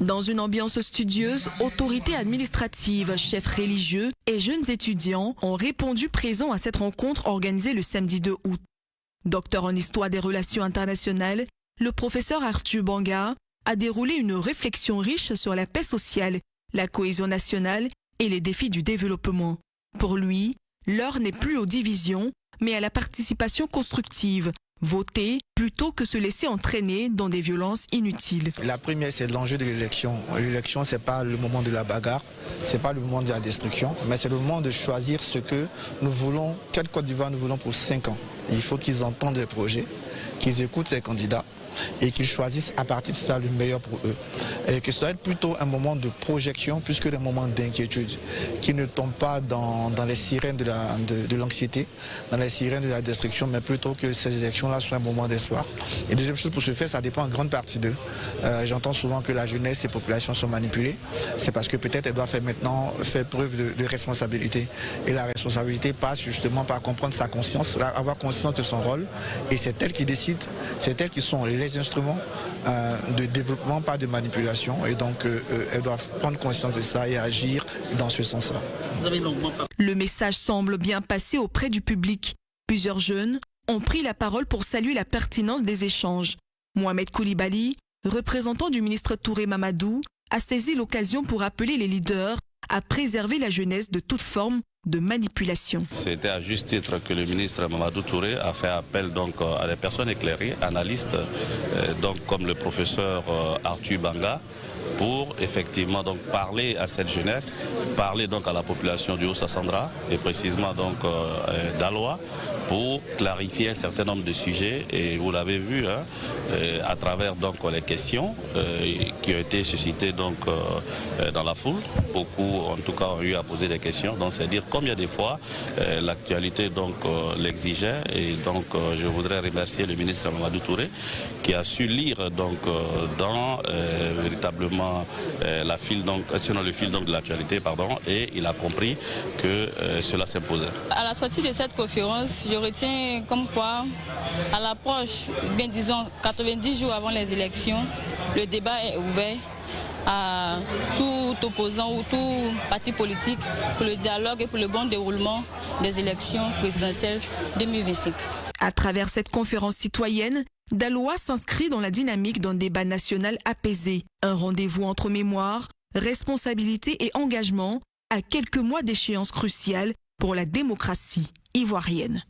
Dans une ambiance studieuse, autorités administratives, chefs religieux et jeunes étudiants ont répondu présents à cette rencontre organisée le samedi 2 août. Docteur en histoire des relations internationales, le professeur Arthur Banga a déroulé une réflexion riche sur la paix sociale, la cohésion nationale et les défis du développement. Pour lui, l'heure n'est plus aux divisions, mais à la participation constructive. Voter plutôt que se laisser entraîner dans des violences inutiles. La première, c'est l'enjeu de l'élection. L'élection, c'est pas le moment de la bagarre, c'est pas le moment de la destruction, mais c'est le moment de choisir ce que nous voulons, quelle Côte d'Ivoire nous voulons pour 5 ans. Il faut qu'ils entendent des projets, qu'ils écoutent ces candidats et qu'ils choisissent à partir de ça le meilleur pour eux. Et que ce soit plutôt un moment de projection plus que des moments d'inquiétude, qui ne tombent pas dans les sirènes de l'anxiété, dans les sirènes de la destruction, mais plutôt que ces élections-là soient un moment d'espoir. Et deuxième chose, pour ce faire, ça dépend en grande partie d'eux. J'entends souvent que la jeunesse et les populations sont manipulées. C'est parce que peut-être elles doivent maintenant faire preuve de responsabilité. Et la responsabilité passe justement par comprendre sa conscience, avoir conscience de son rôle. Et c'est elle qui décide, c'est elle qui sont les instruments de développement, pas de manipulation. Et donc, elles doivent prendre conscience de ça et agir dans ce sens-là. Le message semble bien passer auprès du public. Plusieurs jeunes ont pris la parole pour saluer la pertinence des échanges. Mohamed Koulibaly, représentant du ministre Touré Mamadou, a saisi l'occasion pour appeler les leaders à préserver la jeunesse de toute forme de manipulation. C'était à juste titre que le ministre Mamadou Touré a fait appel donc à des personnes éclairées, analystes, donc comme le professeur Arthur Banga, pour effectivement donc parler à cette jeunesse, parler donc à la population du Haut-Sassandra et précisément donc d'Aloa, pour clarifier un certain nombre de sujets. Et vous l'avez vu hein, à travers donc les questions qui ont été suscitées donc dans la foule. Beaucoup en tout cas ont eu à poser des questions. Donc c'est dire combien des fois l'actualité donc l'exigeait. Et donc je voudrais remercier le ministre Mamadou Touré qui a su lire donc dans véritablement le fil donc de l'actualité et il a compris que cela s'imposait. À la sortie de cette conférence, je retiens comme quoi, à l'approche, bien disons 90 jours avant les élections, le débat est ouvert à tout opposant ou tout parti politique pour le dialogue et pour le bon déroulement des élections présidentielles 2025. À travers cette conférence citoyenne, Daloa s'inscrit dans la dynamique d'un débat national apaisé, un rendez-vous entre mémoire, responsabilité et engagement à quelques mois d'échéance cruciale pour la démocratie ivoirienne.